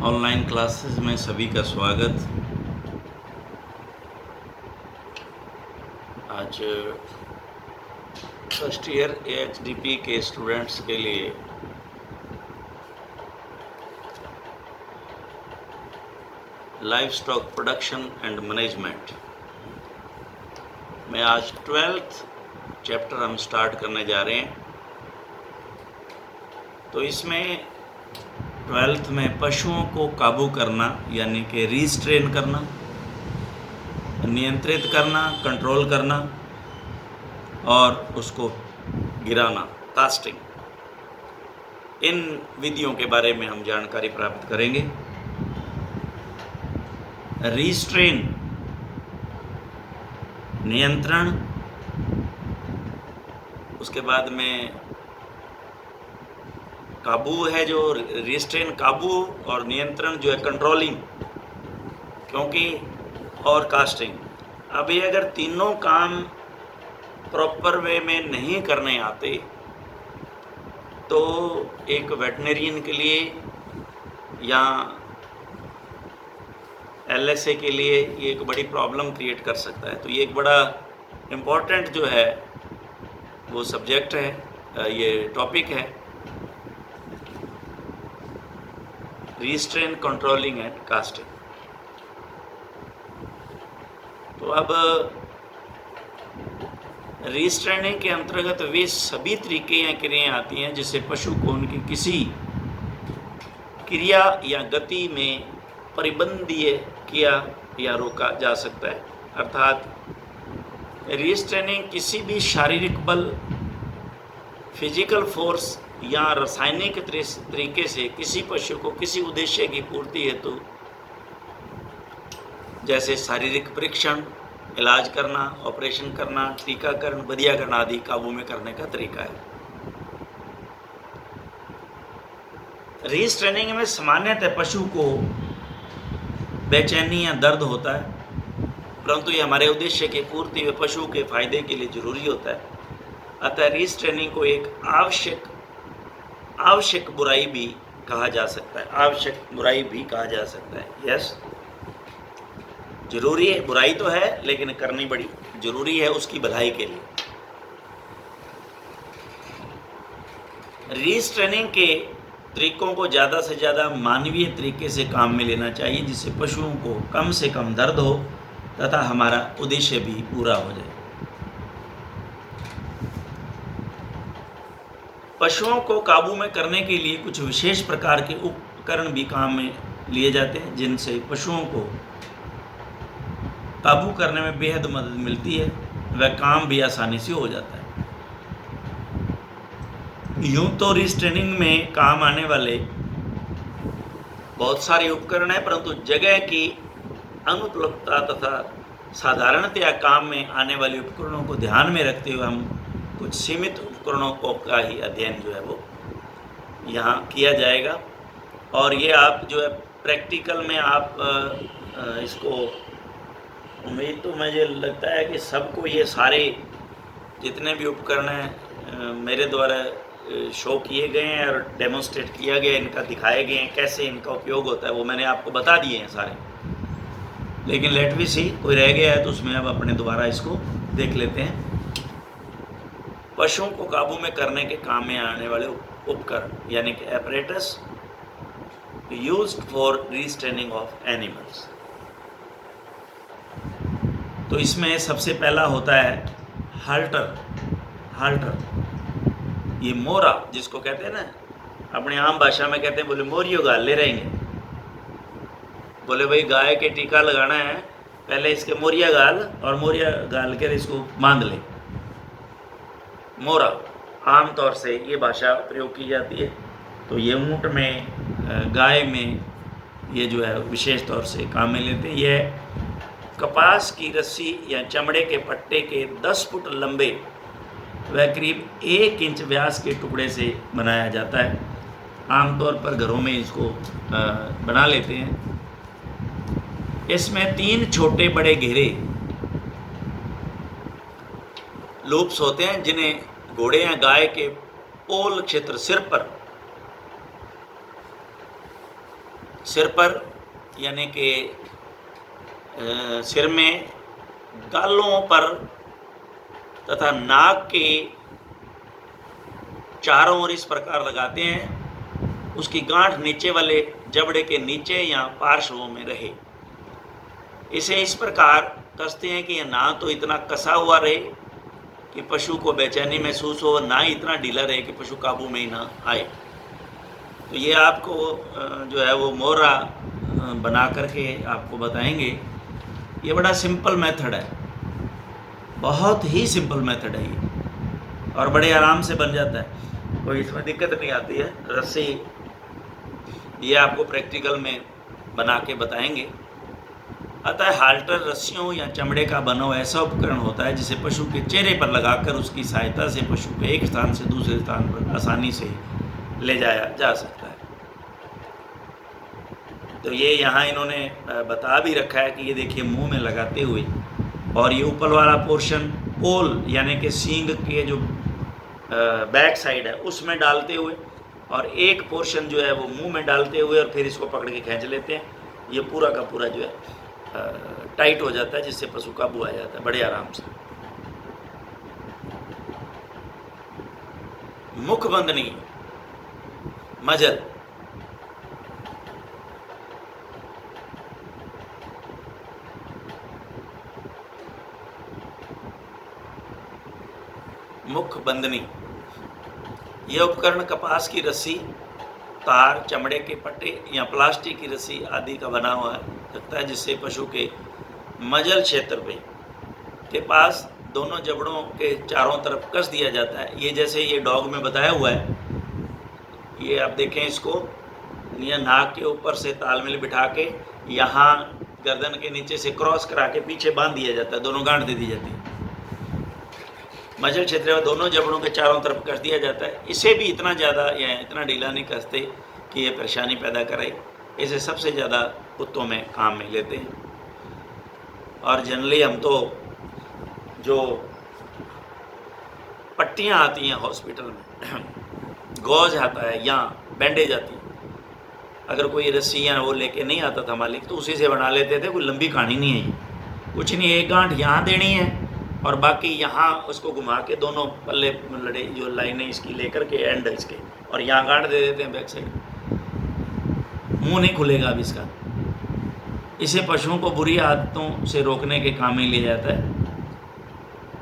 Online classes में सभी का स्वागत। आज फर्स्ट ईयर एएचडीपी के स्टूडेंट्स के लिए live stock production and management में आज 12th चैप्टर हम स्टार्ट करने जा रहे हैं। तो इसमें 12th में पशुओं को काबू करना यानी कि रिस्ट्रेन करना, नियंत्रित करना, कंट्रोल करना और उसको गिराना, कास्टिंग, इन विधियों के बारे में हम जानकारी प्राप्त करेंगे। रिस्ट्रेन नियंत्रण, उसके बाद में काबू है, जो रिस्ट्रेन काबू और नियंत्रण जो है कंट्रोलिंग, क्योंकि और कास्टिंग। अब ये अगर तीनों काम प्रॉपर वे में नहीं करने आते तो एक वेटनरियन के लिए या एलएसए के लिए ये एक बड़ी प्रॉब्लम क्रिएट कर सकता है। तो ये एक बड़ा इम्पोर्टेंट जो है वो सब्जेक्ट है, ये टॉपिक है, रिस्ट्रेन, कंट्रोलिंग एंड कास्टिंग। तो अब रिस्ट्रेनिंग के अंतर्गत वे सभी तरीके या क्रियाएं आती हैं जिससे पशु को उनकी किसी क्रिया या गति में परिबंधीय किया या रोका जा सकता है। अर्थात रिस्ट्रेनिंग किसी भी शारीरिक बल, फिजिकल फोर्स या रासायनिक तरीके से किसी पशु को किसी उद्देश्य की पूर्ति हेतु, जैसे शारीरिक परीक्षण, इलाज करना, ऑपरेशन करना, टीकाकरण, बधियाकरण आदि काबू में करने का तरीका है। रिस्ट्रेनिंग में सामान्यतः पशु को बेचैनी या दर्द होता है, परंतु ये हमारे उद्देश्य की पूर्ति व पशु के फायदे के लिए जरूरी होता है। अतः रिस्ट्रेनिंग को एक आवश्यक बुराई भी कहा जा सकता है, आवश्यक बुराई भी कहा जा सकता है। यस, जरूरी है, बुराई तो है लेकिन करनी बड़ी जरूरी है उसकी भलाई के लिए। रिस्ट्रेनिंग के तरीकों को ज़्यादा से ज़्यादा मानवीय तरीके से काम में लेना चाहिए, जिससे पशुओं को कम से कम दर्द हो तथा हमारा उद्देश्य भी पूरा हो जाए। पशुओं को काबू में करने के लिए कुछ विशेष प्रकार के उपकरण भी काम में लिए जाते हैं, जिनसे पशुओं को काबू करने में बेहद मदद मिलती है, वह काम भी आसानी से हो जाता है। यूं तो रिस्ट्रेनिंग में काम आने वाले बहुत सारे उपकरण हैं, परंतु जगह की अनुपलब्धता तथा साधारणतया काम में आने वाले उपकरणों को ध्यान में रखते हुए हम कुछ सीमित उपकरणों का ही अध्ययन जो है वो यहाँ किया जाएगा। और ये आप जो है प्रैक्टिकल में आप इसको, उम्मीद तो मुझे लगता है कि सबको ये सारे जितने भी उपकरण हैं मेरे द्वारा शो किए गए हैं और डेमोन्स्ट्रेट किया गया, इनका दिखाए गए हैं कैसे इनका उपयोग होता है, वो मैंने आपको बता दिए हैं सारे। लेकिन लेट वी सी, कोई रह गया है तो उसमें अब अपने दोबारा इसको देख लेते हैं। पशुओं को काबू में करने के काम में आने वाले उपकरण यानी कि apparatus used for restraining of animals. तो इसमें सबसे पहला होता है हाल्टर। ये मोरा जिसको कहते हैं ना, अपने आम भाषा में कहते हैं, बोले मोरियो गाल ले रहेंगे, बोले भाई गाय के टीका लगाना है, पहले इसके मोरिया गाल और मोरिया गाल कर इसको बांध ले। मोरा आम तौर से ये भाषा प्रयोग की जाती है। तो ये ऊँट में, गाय में ये जो है विशेष तौर से काम में लेते हैं। यह कपास की रस्सी या चमड़े के पट्टे के 10 फुट लंबे वह करीब 1 इंच व्यास के टुकड़े से बनाया जाता है। आमतौर पर घरों में इसको बना लेते हैं। इसमें 3 छोटे बड़े घेरे लूप्स होते हैं, जिन्हें घोड़े या गाय के पोल क्षेत्र सिर पर सिर पर यानी कि सिर में, गालों पर तथा नाक के चारों ओर इस प्रकार लगाते हैं उसकी गांठ नीचे वाले जबड़े के नीचे या पार्श्वों में रहे। इसे इस प्रकार कसते हैं कि यह ना तो इतना कसा हुआ रहे कि पशु को बेचैनी महसूस हो, ना ही इतना ढीला रहे कि पशु काबू में ही ना आए। तो ये आपको जो है वो मोहरा बना करके आपको बताएंगे। ये बड़ा सिंपल मेथड है, बहुत ही सिंपल मेथड है ये, और बड़े आराम से बन जाता है, कोई इसमें दिक्कत नहीं आती है। रस्सी ये आपको प्रैक्टिकल में बना के बताएंगे। अतः हाल्टर रस्सियों या चमड़े का बना हुआ ऐसा उपकरण होता है जिसे पशु के चेहरे पर लगाकर उसकी सहायता से पशु को एक स्थान से दूसरे स्थान पर आसानी से ले जाया जा सकता है। तो ये यहाँ इन्होंने बता भी रखा है कि ये देखिए मुंह में लगाते हुए, और ये ऊपर वाला पोर्शन पोल यानी कि सींग के जो बैक साइड है उसमें डालते हुए, और एक पोर्शन जो है वो मुंह में डालते हुए, और फिर इसको पकड़ के खींच लेते हैं। ये पूरा का पूरा जो है टाइट हो जाता है, जिससे पशु काबू आ जाता है बड़े आराम से। मुखबंधनी मजल, मुखबंधनी यह उपकरण कपास की रस्सी, तार, चमड़े के पट्टे या प्लास्टिक की रस्सी आदि का बना हुआ लगता है, जिससे पशु के मजल क्षेत्र पे के पास दोनों जबड़ों के चारों तरफ कस दिया जाता है। ये जैसे ये डॉग में बताया हुआ है, ये आप देखें इसको, ये नाक के ऊपर से तालमेल बिठा के यहाँ गर्दन के नीचे से क्रॉस करा के पीछे बांध दिया जाता है, दोनों गांठ दे दी जाती है। मजल क्षेत्र में दोनों जबड़ों के चारों तरफ कस दिया जाता है। इसे भी इतना ज़्यादा या इतना ढीला नहीं कसते कि ये परेशानी पैदा करे। इसे सबसे ज़्यादा कुत्तों में काम में लेते हैं, और जनरली हम तो जो पट्टियाँ आती हैं हॉस्पिटल में, गौज आता है या बैंडेज आती है, अगर कोई रस्सी या वो लेके नहीं आता था मालिक तो उसी से बना लेते थे। कोई लंबी कहानी नहीं है ये, कुछ नहीं, एक गांठ यहाँ देनी है और बाकी यहाँ उसको घुमा के दोनों पल्ले लड़े जो लाइनें इसकी लेकर के एंड इसके, और यहाँ गांठ दे देते हैं बैक साइड। मुंह नहीं खुलेगा अब इसका। इसे पशुओं को बुरी आदतों से रोकने के काम में लिया जाता है।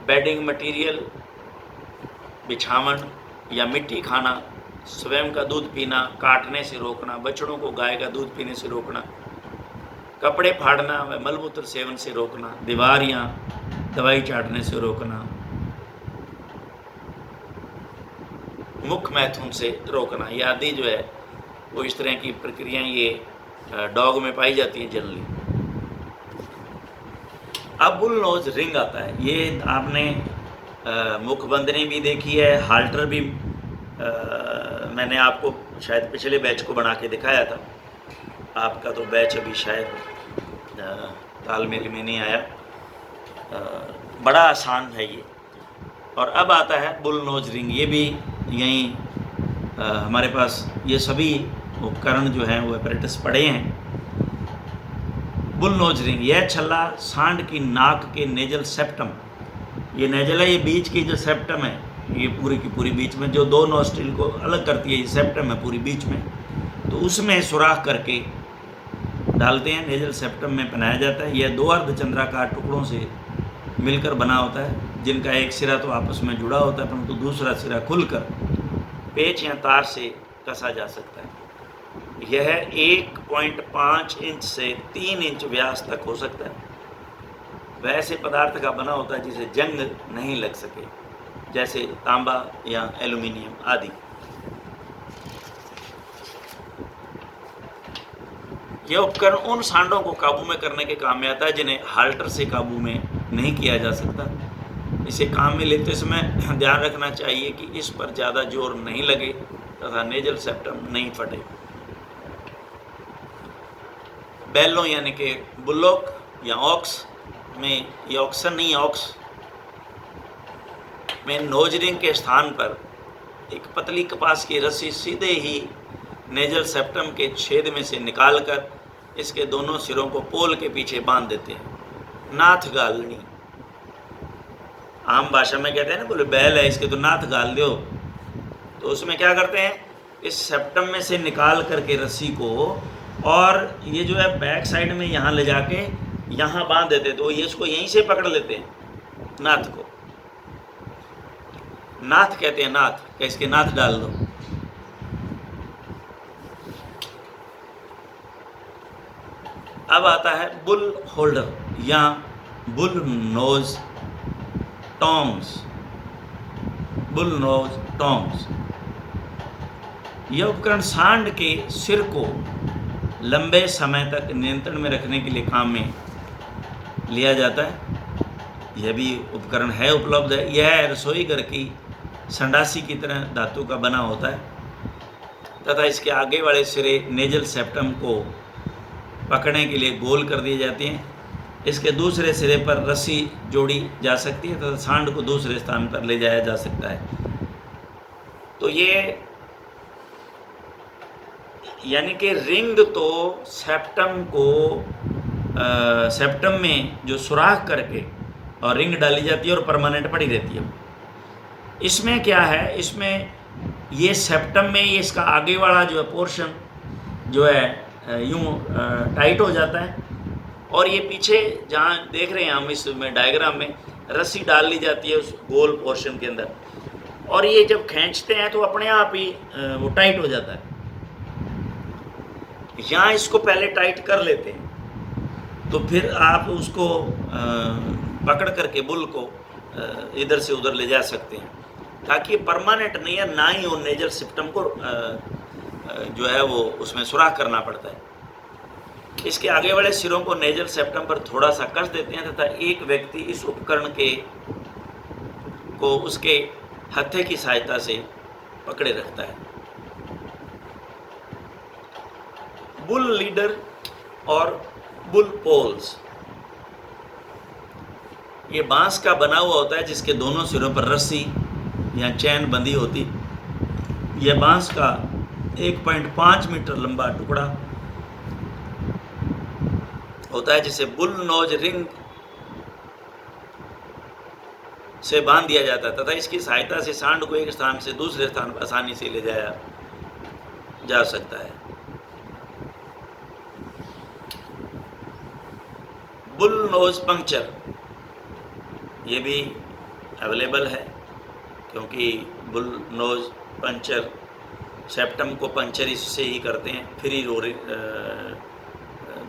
बेडिंग मटेरियल, बिछावन या मिट्टी खाना, स्वयं का दूध पीना, काटने से रोकना, बछड़ों को गाय का दूध पीने से रोकना, कपड़े फाड़ना व मलमूत्र सेवन से रोकना, दीवार या दवाई चाटने से रोकना, मुख मैथुन से रोकना, ये आदि जो है वो इस तरह की प्रक्रियाएं ये डॉग में पाई जाती हैं जनरली। अब बुल नोज रिंग आता है। ये आपने मुखबंधनी भी देखी है, हाल्टर भी मैंने आपको शायद पिछले बैच को बना के दिखाया था। आपका तो बैच अभी शायद तालमेल में नहीं आया। बड़ा आसान है ये। और अब आता है बुल नोज रिंग। ये भी यहीं हमारे पास ये सभी उपकरण जो हैं वो अपरेटस पड़े हैं। बुल नोज रिंग, यह छल्ला सांड की नाक के नेजल सेप्टम, ये नेजल है, ये बीच की जो सेप्टम है, ये पूरी की पूरी बीच में जो दो नोस्ट्रिल को अलग करती है, ये सेप्टम है पूरी बीच में, तो उसमें सुराख करके डालते हैं, नेजल सेप्टम में पहनाया जाता है। यह 2 अर्धचंद्राकार टुकड़ों से मिलकर बना होता है, जिनका एक सिरा तो आपस में जुड़ा होता है परंतु दूसरा सिरा खुलकर पेच या तार से कसा जा सकता है। यह 1.5 इंच से 3 इंच व्यास तक हो सकता है। वैसे पदार्थ का बना होता है जिसे जंग नहीं लग सके, जैसे तांबा या एल्यूमिनियम आदि। यह उपकरण उन सांडों को काबू में करने के काम में आता है जिन्हें हाल्टर से काबू में नहीं किया जा सकता। इसे काम में लेते समय ध्यान रखना चाहिए कि इस पर ज़्यादा जोर नहीं लगे तथा नेजल सेप्टम नहीं फटे। बैलों यानी कि बुल्लोक या ऑक्स में, ये ऑक्सन नहीं ऑक्स में नोज रिंग के स्थान पर एक पतली कपास की रस्सी सीधे ही नेजल सेप्टम के छेद में से निकालकर इसके दोनों सिरों को पोल के पीछे बांध देते हैं। नाथ गालनी, आम भाषा में कहते हैं ना, बोले बैल है इसके तो नाथ गाल दो। तो उसमें क्या करते हैं, इस सेप्टम में से निकाल करके रस्सी को, और ये जो है बैक साइड में यहाँ ले जाके यहाँ बांध देते, तो ये इसको यहीं से पकड़ लेते हैं, नाथ को। नाथ कहते हैं, नाथ, कि इसके नाथ डाल दो। अब आता है बुल होल्डर या bull knows tongs. Bull knows tongs, यह उपकरण सांड के सिर को लंबे समय तक नियंत्रण में रखने के लिए काम में लिया जाता है। यह भी उपकरण है, उपलब्ध है। यह रसोई घर की संडासी की तरह धातु का बना होता है तथा इसके आगे वाले सिरे नेजल सेप्टम को पकड़ने के लिए गोल कर दिए जाते हैं। इसके दूसरे सिरे पर रस्सी जोड़ी जा सकती है तथा सांड को दूसरे स्थान पर ले जाया जा सकता है। तो ये यानी कि रिंग तो सेप्टम को सेप्टम में जो सुराख करके और रिंग डाली जाती है और परमानेंट पड़ी रहती है। इसमें क्या है, इसमें ये सेप्टम में ये इसका आगे वाला जो है पोर्शन जो है यूँ टाइट हो जाता है, और ये पीछे जहाँ देख रहे हैं हम इसमें डायग्राम में रस्सी डाल ली जाती है उस गोल पोर्शन के अंदर, और ये जब खींचते हैं तो अपने आप ही वो टाइट हो जाता है। यहाँ इसको पहले टाइट कर लेते हैं, तो फिर आप उसको पकड़ करके बुल को इधर से उधर ले जा सकते हैं, ताकि परमानेंट नहीं है, ना ही वो नेजल सेप्टम को जो है वो उसमें सुराख करना पड़ता है। इसके आगे वाले सिरों को नेजल सेप्टम पर थोड़ा सा कस देते हैं तथा एक व्यक्ति इस उपकरण को उसके हत्थे की सहायता से पकड़े रखता है। बुल लीडर और बुल पोल्स, ये बांस का बना हुआ होता है जिसके दोनों सिरों पर रस्सी या चैन बंधी होती। यह बांस का 1.5 मीटर लंबा टुकड़ा होता है जिसे बुल नोज रिंग से बांध दिया जाता है तथा इसकी सहायता से सांड को एक स्थान से दूसरे स्थान पर आसानी से ले जाया जा सकता है। बुल नोज पंक्चर, ये भी अवेलेबल है, क्योंकि बुल नोज पंक्चर सेप्टम को पंक्चर इससे ही करते हैं, फिर ही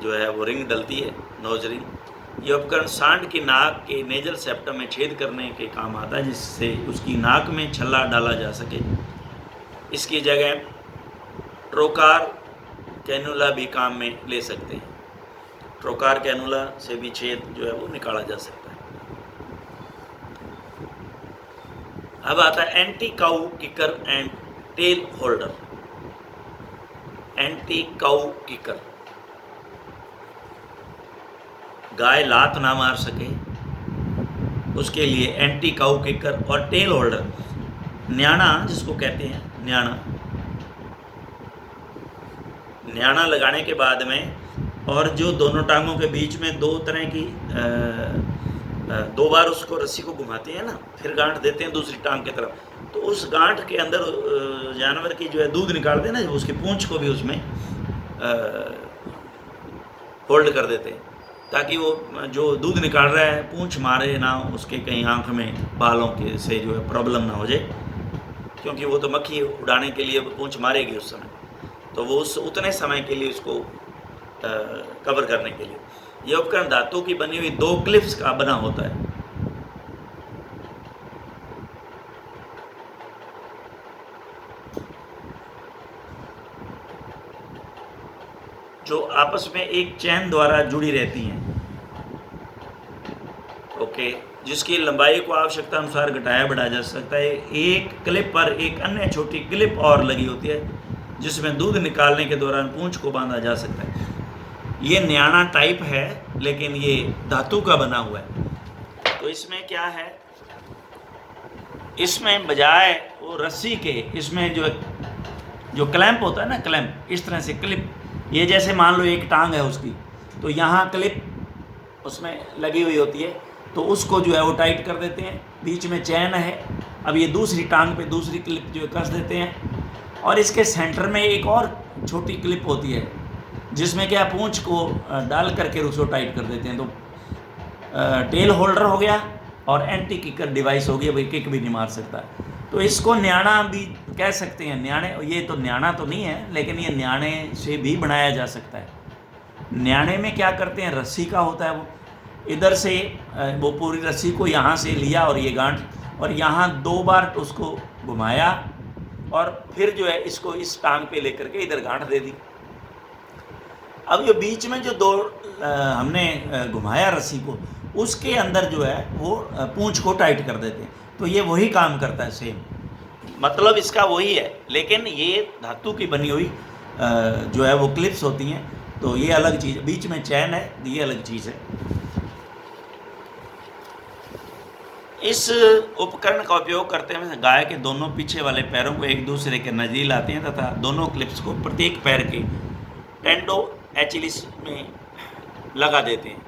जो है वो रिंग डलती है, नोज रिंग। यह उपकरण सांड की नाक के नेजल सेप्टम में छेद करने के काम आता है, जिससे उसकी नाक में छल्ला डाला जा सके। इसकी जगह ट्रोकार कैनुला भी काम में ले सकते हैं। ट्रोकार कैनुला से भी छेद जो है वो निकाला जा सकता है। अब आता है anti cow kicker and tail holder. Anti cow kicker, गाय लात ना मार सके उसके लिए एंटी काउ किकर और टेल होल्डर, न्याणा जिसको कहते हैं, न्याणा लगाने के बाद में, और जो दोनों टांगों के बीच में दो तरह की दो बार उसको रस्सी को घुमाते हैं ना, फिर गांठ देते हैं दूसरी टांग की तरफ, तो उस गांठ के अंदर जानवर की जो है दूध निकालते हैं ना, उसकी पूंछ को भी उसमें होल्ड कर देते हैं, ताकि वो जो दूध निकाल रहा है पूंछ मारे ना, उसके कहीं आंख में बालों के से जो है प्रॉब्लम ना हो जाए, क्योंकि वो तो मक्खी उड़ाने के लिए पूंछ मारेगी उस समय, तो वो उस उतने समय के लिए उसको कवर करने के लिए। यह उपकरण धातु की बनी हुई 2 क्लिप्स का बना होता है। जो आपस में एक चैन द्वारा जुड़ी रहती हैं, ओके, जिसकी लंबाई को आवश्यकता अनुसार घटाया बढ़ाया जा सकता है। एक क्लिप पर एक अन्य छोटी क्लिप और लगी होती है जिसमें दूध निकालने के दौरान पूंछ को बांधा जा सकता है। ये न्याणा टाइप है, लेकिन ये धातु का बना हुआ है। तो इसमें क्या है, इसमें बजाय वो रस्सी के, इसमें जो जो क्लैंप होता है ना, क्लैंप, इस तरह से क्लिप, ये जैसे मान लो एक टांग है उसकी, तो यहाँ क्लिप उसमें लगी हुई होती है, तो उसको जो है वो टाइट कर देते हैं। बीच में चैन है, अब ये दूसरी टांग पे दूसरी क्लिप जो है कस देते हैं, और इसके सेंटर में एक और छोटी क्लिप होती है जिसमें क्या पूंछ को डाल करके उसको टाइट कर देते हैं। तो टेल होल्डर हो गया और एंटी किकर डिवाइस हो गया, भाई किक भी नहीं मार सकता। तो इसको न्याणा भी कह सकते हैं। न्याणे, ये तो न्याणा तो नहीं है, लेकिन ये न्याणे से भी बनाया जा सकता है। न्याणे में क्या करते हैं, रस्सी का होता है वो, इधर से वो पूरी रस्सी को यहाँ से लिया और ये गांठ, और यहाँ 2 बार उसको घुमाया और फिर जो है इसको इस टांग पे लेकर के इधर गांठ दे दी। अब ये बीच में जो 2 हमने घुमाया रस्सी को, उसके अंदर जो है वो पूंछ को टाइट कर देते हैं। तो ये वही काम करता है सेम, मतलब इसका वही है, लेकिन ये धातु की बनी हुई जो है वो क्लिप्स होती हैं। तो ये अलग चीज़, बीच में चैन है, ये अलग चीज़ है। इस उपकरण का उपयोग करते हुए गाय के दोनों पीछे वाले पैरों को एक दूसरे के नज़दीक लाते हैं तथा दोनों क्लिप्स को प्रत्येक पैर के टेंडो एचिलिस में लगा देते हैं।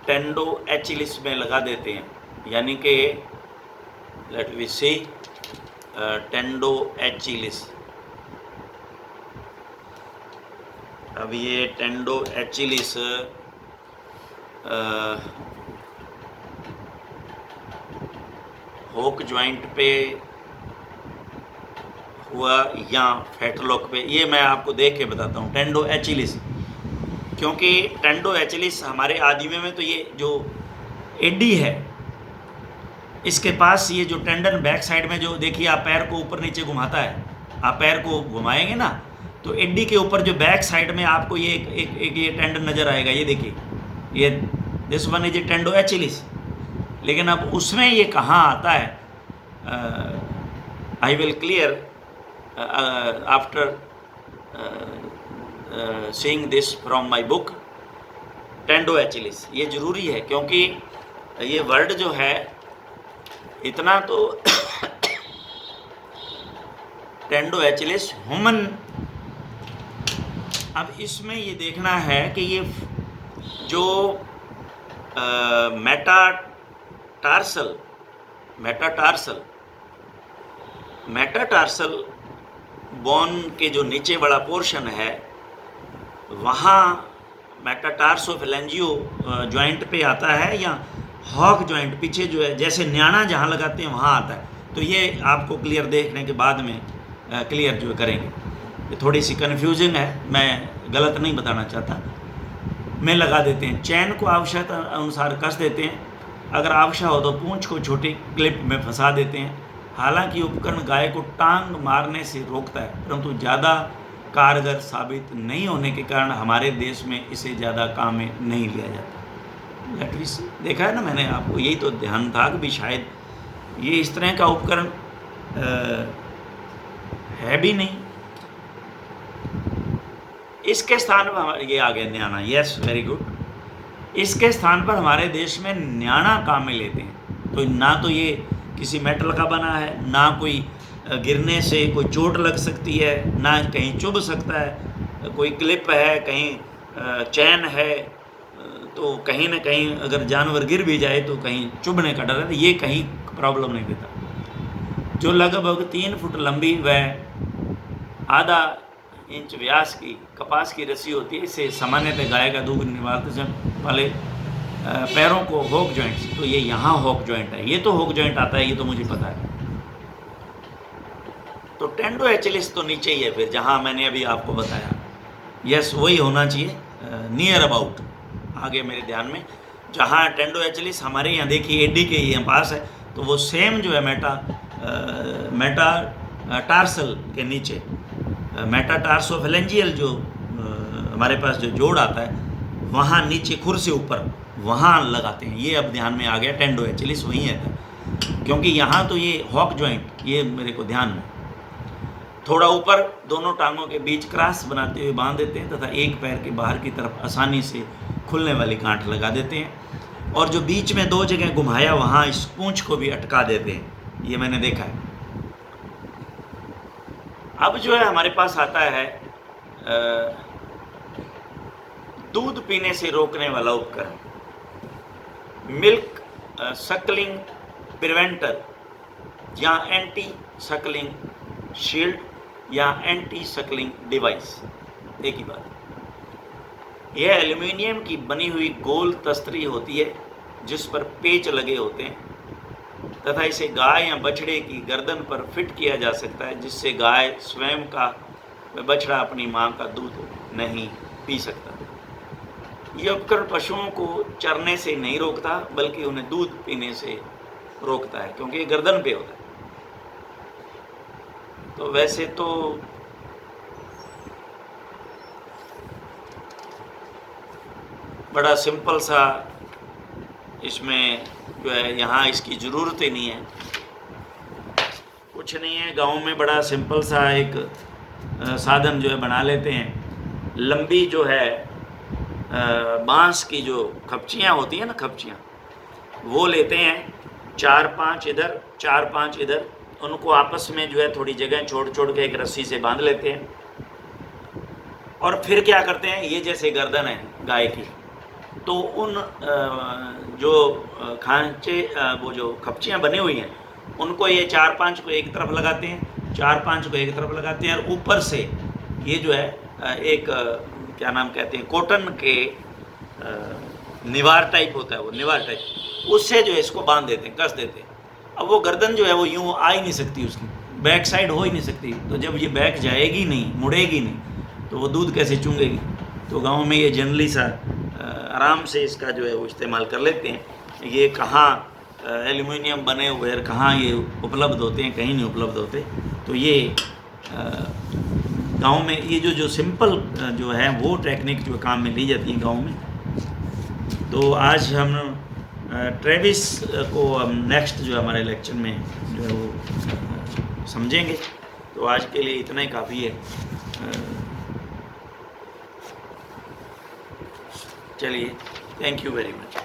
टेंडो एचिलिस में लगा देते हैं, यानी कि लेट वी सी टेंडो एचिलिस। अब ये टेंडो एचिलिस होक जॉइंट पे हुआ या फेटलॉक पे, ये मैं आपको देख के बताता हूँ। टेंडो एचिलिस, क्योंकि टेंडो एचिलिस हमारे आदिम में तो ये जो एडी है, इसके पास ये जो टेंडन बैक साइड में जो देखिए आप पैर को ऊपर नीचे घुमाता है, आप पैर को घुमाएंगे ना तो एडी के ऊपर जो बैक साइड में आपको ये एक ये टेंडन नज़र आएगा। ये देखिए, ये this one is a tendo Achilles. लेकिन अब उसमें ये कहाँ आता है, I will clear after seeing this from my book tendo Achilles. ये ज़रूरी है क्योंकि ये वर्ड जो है इतना तो टेंडो एचिलिस ह्यूमन। अब इसमें ये देखना है कि ये जो मेटाटार्सल बोन के जो नीचे वाला पोर्शन है, वहाँ मेटाटार्सोफेलेंजियो जॉइंट पे आता है, या हॉक जॉइंट पीछे जो है, जैसे न्याणा जहाँ लगाते हैं वहाँ आता है। तो ये आपको क्लियर देखने के बाद में क्लियर जो करेंगे। ये थोड़ी सी कन्फ्यूजिंग है, मैं गलत नहीं बताना चाहता। में लगा देते हैं, चैन को आवश्यकता अनुसार कस देते हैं, अगर आवश्यक हो तो पूंछ को छोटी क्लिप में फंसा देते हैं। हालांकि उपकरण गाय को टांग मारने से रोकता है, परंतु ज़्यादा कारगर साबित नहीं होने के कारण हमारे देश में इसे ज़्यादा काम में नहीं लिया जाता। लेटविस देखा है ना मैंने आपको, यही तो ध्यान था कि भी शायद ये इस तरह का उपकरण है भी नहीं। इसके स्थान पर हमारे ये आ गया न्याणा, यस वेरी गुड। इसके स्थान पर हमारे देश में न्याणा काम में लेते हैं। तो ना तो ये किसी मेटल का बना है, ना कोई गिरने से कोई चोट लग सकती है, ना कहीं चुभ सकता है, कोई क्लिप है, कहीं चैन है, तो कहीं ना कहीं अगर जानवर गिर भी जाए तो कहीं चुभने का डर है। ये कहीं प्रॉब्लम नहीं देता। जो लगभग 3 फुट लंबी व आधा इंच व्यास की कपास की रस्सी होती है, इसे सामान्यतः गाय का दूध निवारते वाले पैरों को हॉक जॉइंट। तो ये यहाँ हॉक जॉइंट है, ये तो हॉक जॉइंट आता है, ये तो मुझे पता है। तो टेंडो एचिलिस तो नीचे ही है फिर, जहाँ मैंने अभी आपको बताया, यस वही होना चाहिए, नियर अबाउट आगे मेरे ध्यान में। जहाँ टेंडो एचिलिस हमारे यहाँ देखिए एडी के यहाँ पास है, तो वो सेम जो है मेटाटार्सल के नीचे मेटाटार्सोफेलेंजियल जो हमारे पास जो जोड़ आता है, वहाँ नीचे खुर से ऊपर वहाँ लगाते हैं। ये अब ध्यान में आ गया, टेंडो एचिलिस वहीं है, क्योंकि यहाँ तो ये हॉक जॉइंट, ये मेरे को ध्यान में थोड़ा ऊपर दोनों टांगों के बीच क्रॉस बनाते हुए बांध देते हैं तथा एक पैर के बाहर की तरफ आसानी से खुलने वाली गांठ लगा देते हैं। और जो बीच में 2 जगह घुमाया वहाँ इस पूंछ को भी अटका देते हैं, ये मैंने देखा है। अब जो है हमारे पास आता है दूध पीने से रोकने वाला उपकरण, मिल्क सकलिंग प्रिवेंटर या एंटी सकलिंग शील्ड या एंटी सकलिंग डिवाइस, एक ही बात। यह एल्युमिनियम की बनी हुई गोल तस्तरी होती है जिस पर पेच लगे होते हैं तथा इसे गाय या बछड़े की गर्दन पर फिट किया जा सकता है, जिससे गाय स्वयं का व बछड़ा अपनी मां का दूध नहीं पी सकता। यह उपकरण पशुओं को चरने से नहीं रोकता बल्कि उन्हें दूध पीने से रोकता है, क्योंकि ये गर्दन पे होता है। तो वैसे तो बड़ा सिंपल सा इसमें जो है, यहाँ इसकी ज़रूरत ही नहीं है, कुछ नहीं है। गांव में बड़ा सिंपल सा एक साधन जो है बना लेते हैं। लंबी जो है बांस की जो खपचियाँ होती हैं ना, खपचियाँ, वो लेते हैं 4-5 इधर 4-5 इधर, उनको आपस में जो है थोड़ी जगह छोड़ छोड़ के एक रस्सी से बांध लेते हैं। और फिर क्या करते हैं, ये जैसे गर्दन है गाय की, तो उन जो खांचे वो जो खपचियाँ बनी हुई हैं उनको ये 4-5 को एक तरफ लगाते हैं, 4-5 को एक तरफ लगाते हैं, और ऊपर से ये जो है एक क्या नाम कहते हैं, कॉटन के निवार टाइप होता है, वो निवार टाइप, उससे जो है इसको बांध देते हैं, कस देते हैं। अब वो गर्दन जो है वो यूँ आ ही नहीं सकती, उसकी बैक साइड हो ही नहीं सकती। तो जब ये बैक जाएगी नहीं, मुड़ेगी नहीं, तो वो दूध कैसे चूंगेगी। तो गांव में ये जनरली सा आराम से इसका जो है वो इस्तेमाल कर लेते हैं। ये कहाँ एल्युमिनियम बने हुए और कहाँ ये उपलब्ध होते हैं, कहीं नहीं उपलब्ध होते। तो ये गांव में ये जो सिंपल जो है वो टेक्निक जो काम में ली जाती है गांव में। तो आज हम ट्रेविस को हम नेक्स्ट जो हमारे लेक्चर में जो है वो समझेंगे। तो आज के लिए इतना ही काफ़ी है। चलिए, थैंक यू वेरी मच।